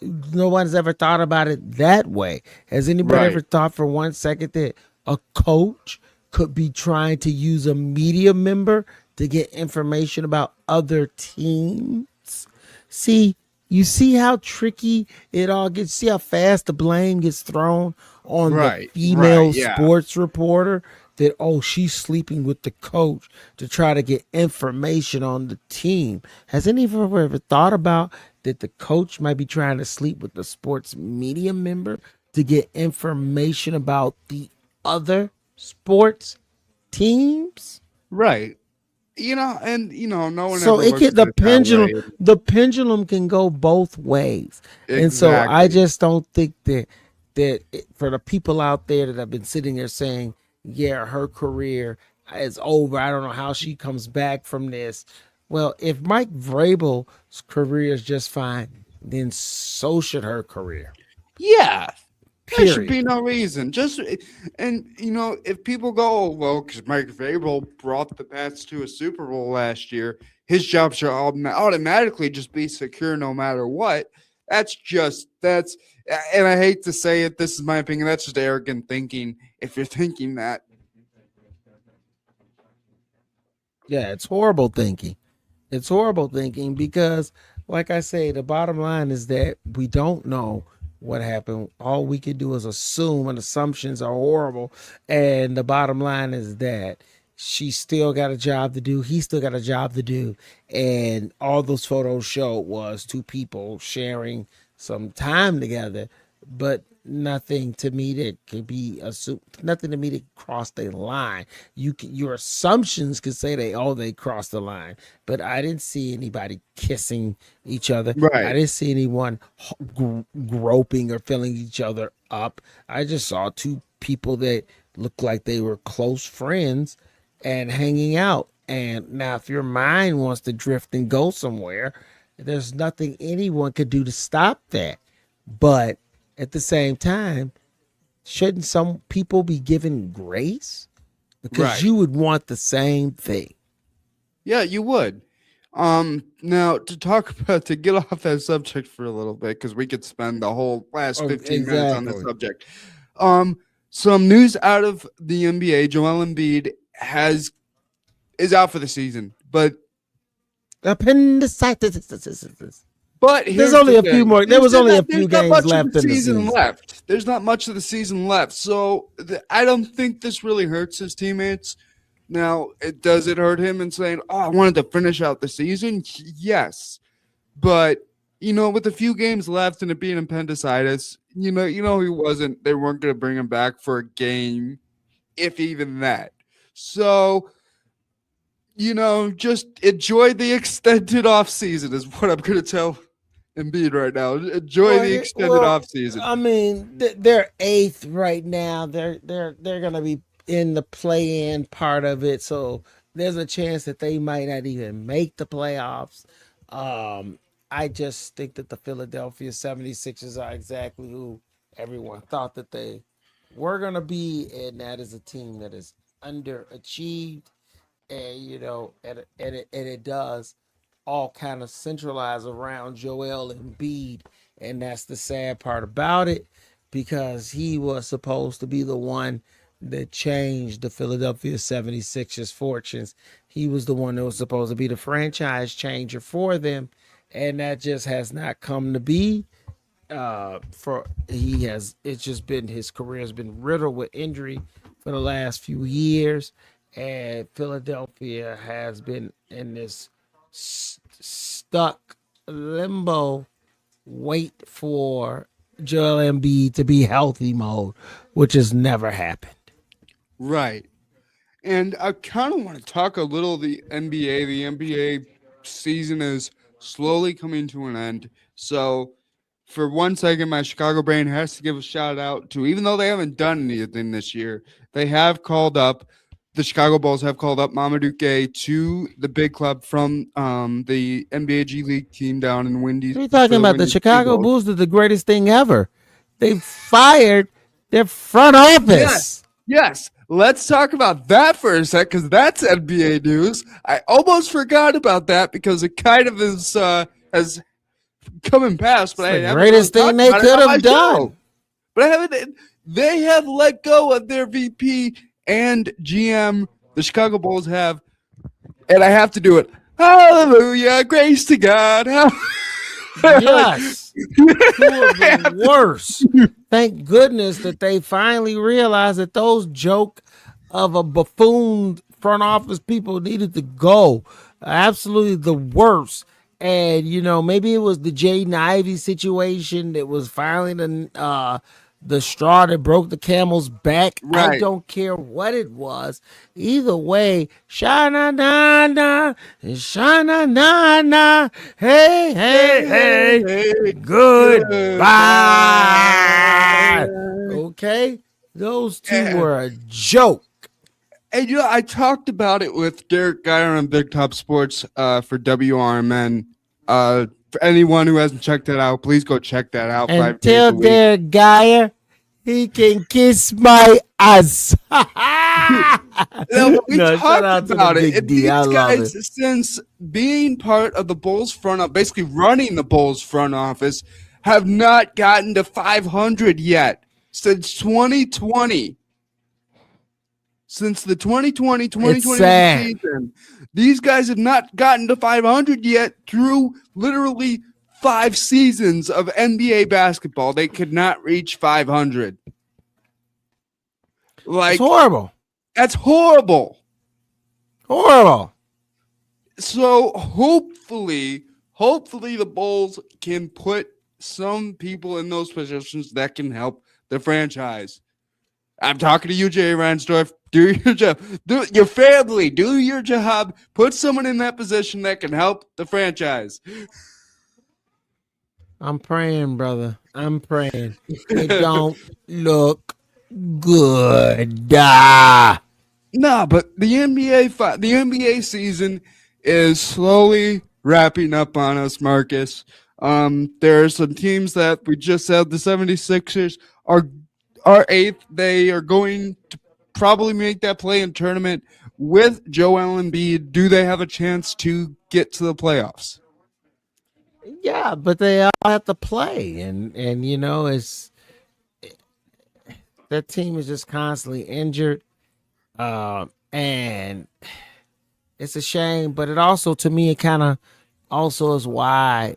No one's ever thought about it that way. Has anybody Right. ever thought for 1 second that a coach could be trying to use a media member to get information about other teams? See, you see how tricky it all gets. See how fast the blame gets thrown on Right, the female right, yeah. sports reporter, that, oh, she's sleeping with the coach to try to get information on the team. Has anyone ever thought about that the coach might be trying to sleep with the sports media member to get information about the other sports teams? Right. No one So ever it looks can at it that way. the pendulum can go both ways. And so I Exactly. just don't think for the people out there that have been sitting there saying, yeah, her career is over, I don't know how she comes back from this. Well, if Mike Vrabel's career is just fine, then so should her career. Yeah. There should Period. be no reason. If people go, oh, well, because Mike Vrabel brought the Pats to a Super Bowl last year, his job should automatically just be secure no matter what. And I hate to say it, this is my opinion, that's just arrogant thinking if you're thinking that. Yeah, it's horrible thinking. It's horrible thinking because, like I say, the bottom line is that we don't know what happened. All we can do is assume, and assumptions are horrible. And the bottom line is that she still got a job to do. He still got a job to do. And all those photos showed was two people sharing some time together, but nothing to me that could be assumed, nothing to me that crossed a line. Your assumptions could say they crossed the line, but I didn't see anybody kissing each other. Right. I didn't see anyone groping or filling each other up. I just saw two people that looked like they were close friends and hanging out. And now if your mind wants to drift and go somewhere, there's nothing anyone could do to stop that. But at the same time, shouldn't some people be given grace? Because Right. you would want the same thing. Yeah, you would. Now to get off that subject for a little bit, because we could spend the whole last 15 minutes on this exactly. subject. Some news out of the NBA: Joel Embiid is out for the season, but Appendicitis. here's There's only the a few thing. more. There was only a few There's not games much of left the in the season. left. There's not much of the season left, so I don't think this really hurts his teammates. Now, does it hurt him in saying, "Oh, I wanted to finish out the season"? Yes, but with a few games left and it being appendicitis, he wasn't. They weren't going to bring him back for a game, if even that. So, just enjoy the extended off season is what I'm going to tell Embiid right now. Enjoy the extended off season. I mean, they're eighth right now. They're gonna be in the play-in part of it, so there's a chance that they might not even make the playoffs. I just think that the Philadelphia 76ers are exactly who everyone thought that they were gonna be, and that is a team that is underachieved, and it does all kind of centralize around Joel Embiid, and that's the sad part about it, because he was supposed to be the one that changed the Philadelphia 76ers fortunes. He was the one that was supposed to be the franchise changer for them, and that just has not come to be. It's just been, his career has been riddled with injury for the last few years, and Philadelphia has been in this stuck limbo, wait for Joel Embiid to be healthy mode, which has never happened. Right. And I kind of want to talk a little the NBA. The NBA season is slowly coming to an end. So for 1 second, my Chicago brain has to give a shout out to, even though they haven't done anything this year, they have called up, the Chicago Bulls have called up Mamadou Gay to the big club from the NBA G League team down in Windy. What are you talking about? The Chicago Bulls did the greatest thing ever. They fired their front office. Yes. Let's talk about that for a sec, because that's NBA news. I almost forgot about that because it kind of is has come and passed. But the greatest thing they could have done. But I haven't. They have let go of their VP and GM. The Chicago Bulls have, and I have to do it. Hallelujah, grace to God. Yes, two of the worst. Thank goodness that they finally realized that those joke of a buffoon front office people needed to go. Absolutely the worst. And maybe it was the Jaden Ivey situation that was finally the straw that broke the camel's back. Right. I don't care what it was. Either way, sha-na-na-na, sha-na-na-na, hey, goodbye. Okay? Those two were a joke. And I talked about it with Derek Geyer on Big Top Sports for WRMN. For anyone who hasn't checked that out, please go check that out. And tell Derek Geyer he can kiss my ass. We talked about it. These guys, since being part of the Bulls front office, basically running the Bulls front office, have not gotten to 500 yet since 2020. Since the 2020-2021 season, these guys have not gotten to 500 yet through literally 5 seasons of NBA basketball. They could not reach 500. It's horrible. That's horrible. Horrible. So hopefully the Bulls can put some people in those positions that can help the franchise. I'm talking to you, Jay Ransdorf. Do your job. Do your family. Do your job. Put someone in that position that can help the franchise. I'm praying, brother. I'm praying. It don't look good. No, but the NBA season is slowly wrapping up on us, Marcus. There are some teams that we just said the 76ers are 8th. They are going to probably make that play-in tournament with Joel Embiid. Do they have a chance to get to the playoffs? Yeah, but they all have to play, and it's that team is just constantly injured, and it's a shame. But it also, to me, it kind of also is why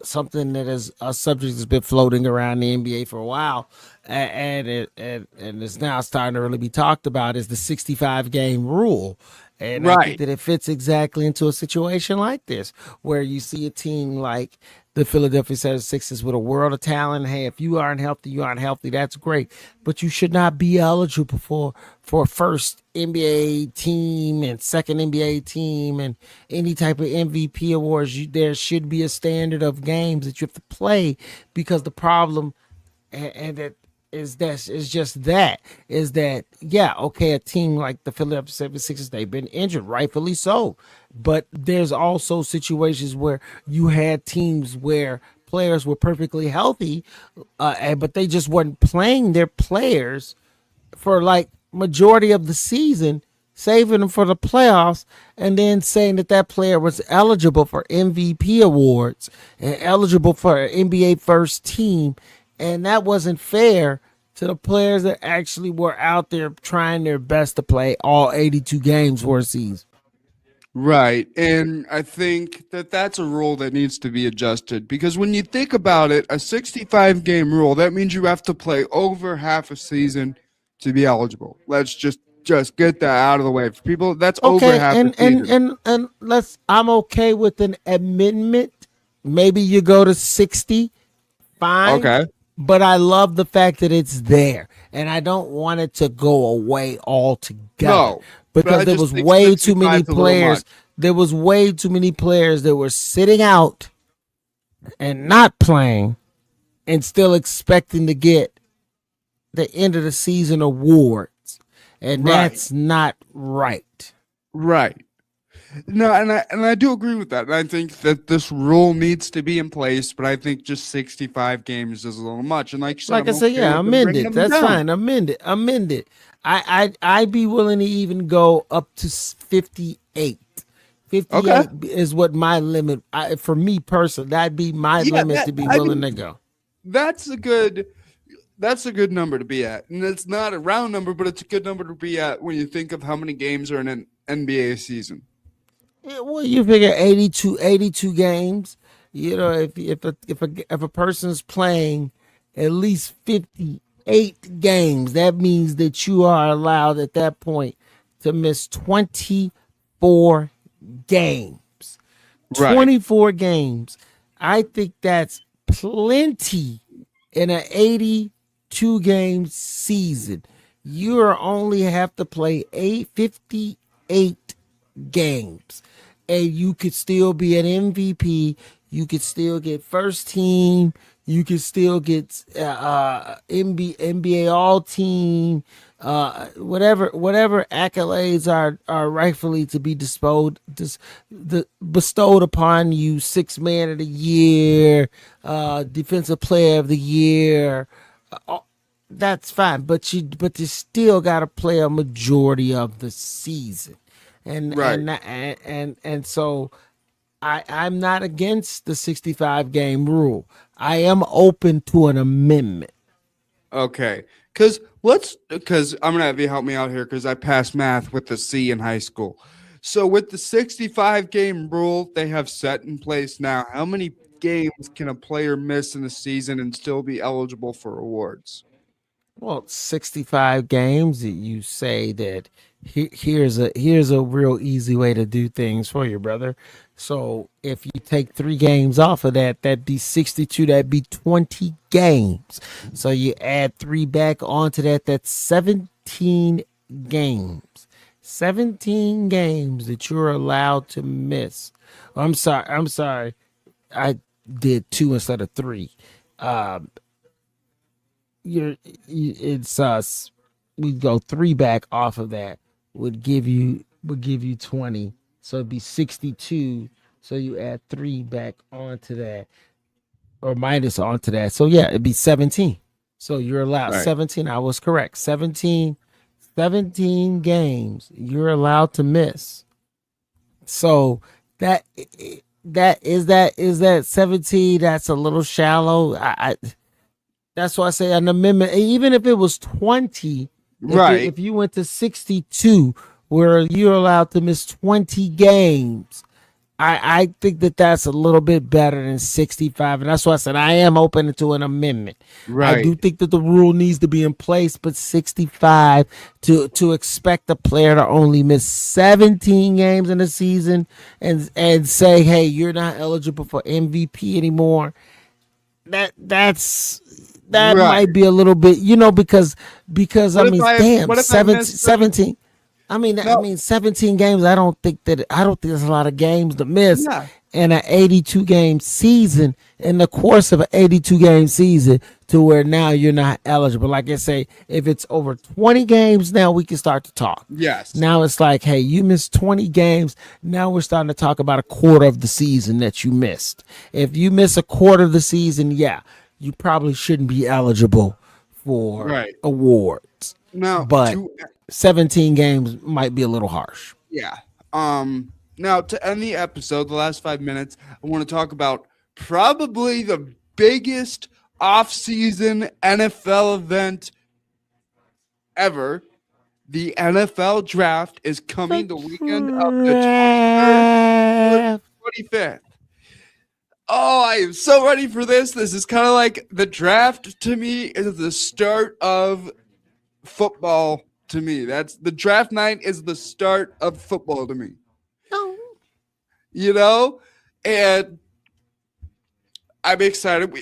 something that is a subject that's been floating around the NBA for a while, and it's now starting to really be talked about, is the 65 game rule. And I think that it fits exactly into a situation like this, where you see a team like the Philadelphia 76ers with a world of talent. Hey, if you aren't healthy, you aren't healthy. That's great. But you should not be eligible for first NBA team and second NBA team and any type of MVP awards. There should be a standard of games that you have to play, because the problem and that is that a team like the Philadelphia 76ers, they've been injured, rightfully so, but there's also situations where you had teams where players were perfectly healthy, but they just weren't playing their players for like majority of the season, saving them for the playoffs, and then saying that player was eligible for MVP awards and eligible for an NBA first team. And that wasn't fair to the players that actually were out there trying their best to play all 82 games for a season. Right. And I think that that's a rule that needs to be adjusted, because when you think about it, a 65 game rule, that means you have to play over half a season to be eligible. Let's just get that out of the way for people. That's over half a season. And I'm okay with an amendment. Maybe you go to 60. Fine. Okay. but I love the fact that it's there, and I don't want it to go away altogether. No, because there was way too many players. There was way too many players that were sitting out and not playing, and still expecting to get the end of the season awards, and that's not right. Right. No, and I do agree with that. And I think that this rule needs to be in place, but I think just 65 games is a little much. And like you said, I said, amend it. That's fine. Amend it. I'd be willing to even go up to 58. 58 is what my limit. For me personally, that'd be my limit to be willing to go. That's a good number to be at, and it's not a round number, but it's a good number to be at when you think of how many games are in an NBA season. Yeah, well, you figure 82 games. You know, if a person's playing at least 58 games, that means that you are allowed at that point to miss 24 games. Right. 24 games. I think that's plenty in an 82 game season. You only have to play 58 games, and you could still be an MVP. You could still get first team. You could still get NBA All Team. Whatever accolades are rightfully to be bestowed upon you. 6th Man of the Year, Defensive Player of the Year. That's fine, but you still got to play a majority of the season. And so I'm not against the 65 game rule. I am open to an amendment. Okay. Because I'm gonna have you help me out here because I passed math with a C in high school. So with the 65 game rule they have set in place now, how many games can a player miss in the season and still be eligible for awards? Well, 65 games. You say that here's a real easy way to do things for you, brother. So if you take 3 games off of that, that'd be 62. That'd be 20 games. So you add 3 back onto that. That's 17 games. 17 games that you're allowed to miss. I'm sorry. I did 2 instead of 3. We go 3 back off of that would give you 20, so it'd be 62. So you add 3 back onto that or minus onto that, so yeah, it'd be 17. So you're allowed 17. I was correct. 17 games you're allowed to miss. So that is 17. That's a little shallow. That's why I say an amendment, even if it was 20, if you went to 62, where you're allowed to miss 20 games, I think that's a little bit better than 65. And that's why I said I am open to an amendment. Right. I do think that the rule needs to be in place, but 65 to expect a player to only miss 17 games in a season and say, hey, you're not eligible for MVP anymore. That might be a little bit, because I mean, 17. I mean, 17 games. I don't think there's a lot of games to miss in an 82 game season. In the course of an 82 game season, to where now you're not eligible. Like I say, if it's over 20 games, now we can start to talk. Yes. Now it's like, hey, you missed 20 games. Now we're starting to talk about a quarter of the season that you missed. If you miss a quarter of the season, you probably shouldn't be eligible for awards. No, but 17 games might be a little harsh. Yeah. Now to end the episode, the last 5 minutes, I want to talk about probably the biggest off-season NFL event ever. The NFL draft is coming the weekend of the 23rd, 25th. Oh, I am so ready for this. This is kind of like the draft to me is the start of football to me. That's the draft night is the start of football to me. And I'm excited.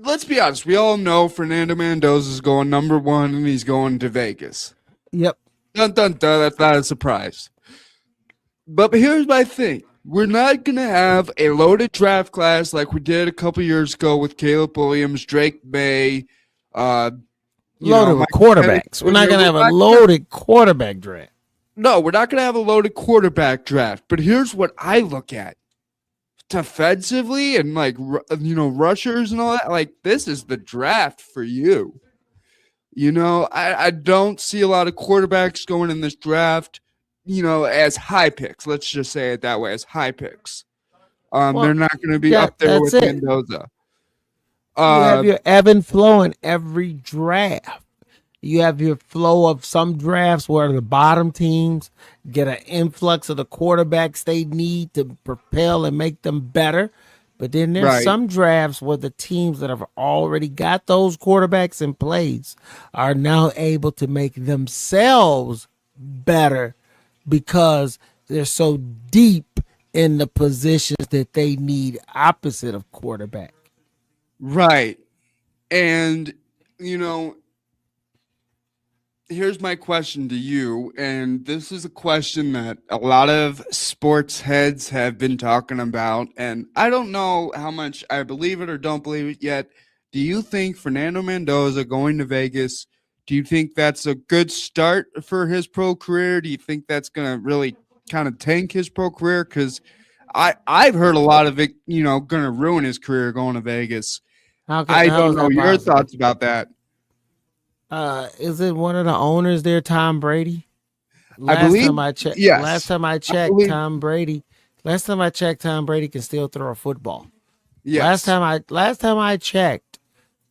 Let's be honest. We all know Fernando Mendoza is going number 1, and he's going to Vegas. Yep. Dun, dun, dun. That's not a surprise. But here's my thing. We're not going to have a loaded draft class like we did a couple years ago with Caleb Williams, Drake May. Loaded with quarterbacks. We're not going to have a loaded quarterback draft. No, we're not going to have a loaded quarterback draft. But here's what I look at. Defensively and, like, rushers and all that, like, this is the draft for you. I don't see a lot of quarterbacks going in this draft, as high picks. Let's just say it that way, as high picks. They're not going to be up there with Mendoza. You have your ebb and flow in every draft. You have your flow of some drafts where the bottom teams get an influx of the quarterbacks they need to propel and make them better. But then there's some drafts where the teams that have already got those quarterbacks in place are now able to make themselves better because they're so deep in the positions that they need opposite of quarterback. Right. And, here's my question to you, and this is a question that a lot of sports heads have been talking about, and I don't know how much I believe it or don't believe it yet. Do you think Fernando Mendoza going to Vegas, do you think that's a good start for his pro career? Do you think that's going to really kind of tank his pro career? Because I've heard a lot of it, going to ruin his career going to Vegas. I don't know your thoughts about that. Is it one of the owners there, Tom Brady? I believe. Yes. Last time I checked, Tom Brady can still throw a football. Yes. Last time I checked,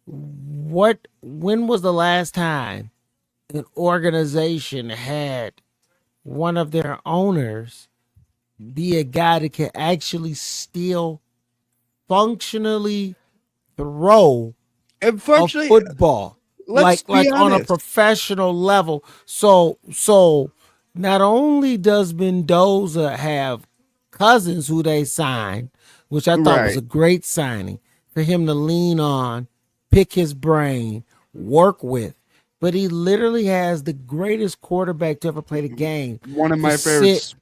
when was the last time an organization had one of their owners be a guy that can actually still functionally throw a football? Like on a professional level. So not only does Mendoza have cousins who they signed, which I thought was a great signing for him to lean on, pick his brain, work with, but he literally has the greatest quarterback to ever play the game. One of my favorites.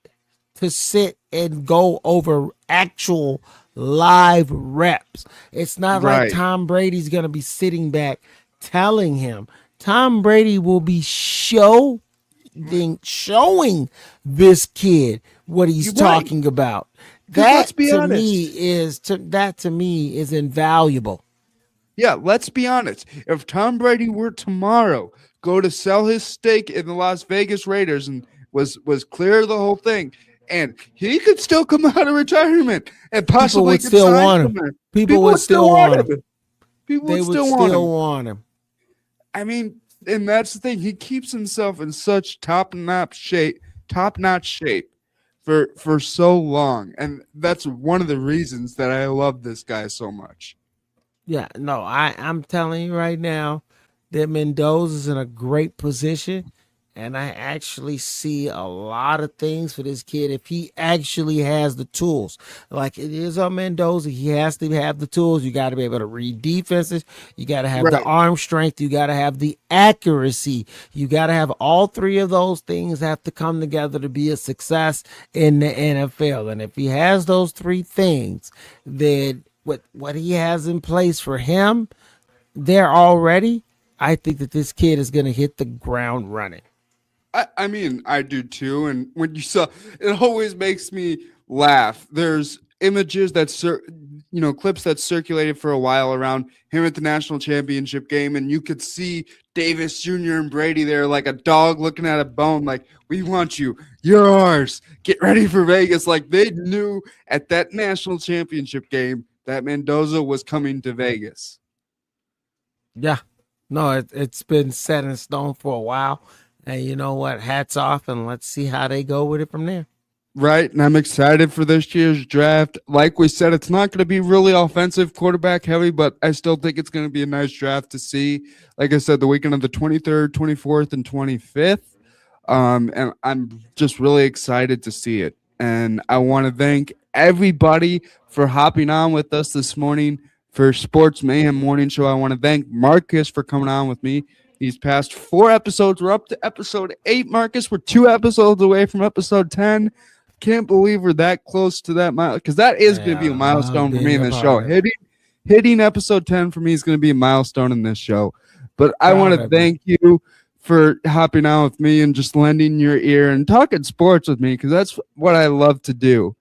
To sit and go over actual live reps. It's not like Tom Brady's going to be sitting back telling him. Tom Brady will be showing this kid what he's talking about. That to me is invaluable. Yeah, let's be honest. If Tom Brady were tomorrow go to sell his stake in the Las Vegas Raiders and was clear of the whole thing, and he could still come out of retirement and possibly still want him. People would still want him. People would still want him. I mean, and that's the thing. He keeps himself in such top-notch shape for so long, and that's one of the reasons that I love this guy so much. Yeah, no, I'm telling you right now that Mendoza's in a great position, and I actually see a lot of things for this kid if he actually has the tools. Like it is on Mendoza, he has to have the tools. You got to be able to read defenses. You got to have the arm strength. You got to have the accuracy. You got to have all three of those things have to come together to be a success in the NFL. And if he has those three things, then what he has in place for him there already, I think that this kid is going to hit the ground running. I mean, I do too. And when you saw, it always makes me laugh. There's images clips that circulated for a while around him at the national championship game. And you could see Davis Jr. and Brady there like a dog looking at a bone, like, we want you. You're ours. Get ready for Vegas. Like they knew at that national championship game that Mendoza was coming to Vegas. Yeah. No, it's been set in stone for a while. And you know what? Hats off, and let's see how they go with it from there. Right, and I'm excited for this year's draft. Like we said, it's not going to be really offensive quarterback heavy, but I still think it's going to be a nice draft to see. Like I said, the weekend of the 23rd, 24th, and 25th. And I'm just really excited to see it. And I want to thank everybody for hopping on with us this morning for Sports Mayhem Morning Show. I want to thank Marcus for coming on with me these past 4 episodes. We're up to episode 8, Marcus. We're 2 episodes away from episode 10. Can't believe we're that close to that mile, because that is going to be a milestone for me in this show. Hitting episode 10 for me is going to be a milestone in this show. But I want to thank you for hopping on with me and just lending your ear and talking sports with me, because that's what I love to do.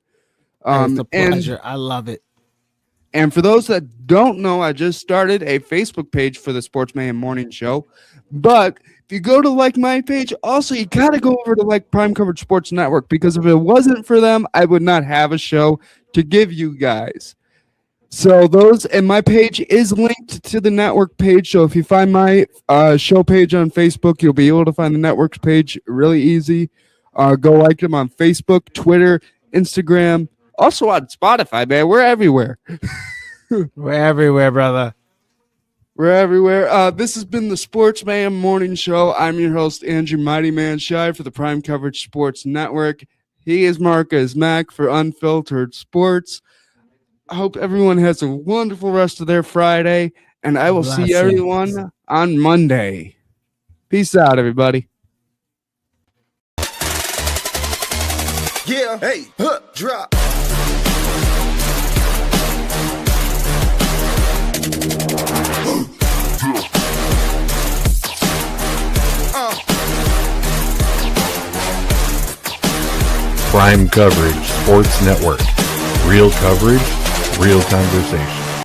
It's a pleasure. I love it. And for those that don't know, I just started a Facebook page for the Sports Mayhem Morning Show. But if you go to like my page, also you got to go over to like Prime Coverage Sports Network, because if it wasn't for them, I would not have a show to give you guys. So those, and my page is linked to the network page. So if you find my show page on Facebook, you'll be able to find the network's page really easy. Go like them on Facebook, Twitter, Instagram, also on Spotify, man. We're everywhere. We're everywhere, brother. We're everywhere. This has been the Sports Mayhem Morning Show. I'm your host, Andrew Mighty Man Scheid for the Prime Coverage Sports Network. He is Marcus Mack for Unfiltered Sports. I hope everyone has a wonderful rest of their Friday, and I will see everyone on Monday. Peace out, everybody. Yeah, hey, drop. Prime Coverage Sports Network. Real coverage, real conversation.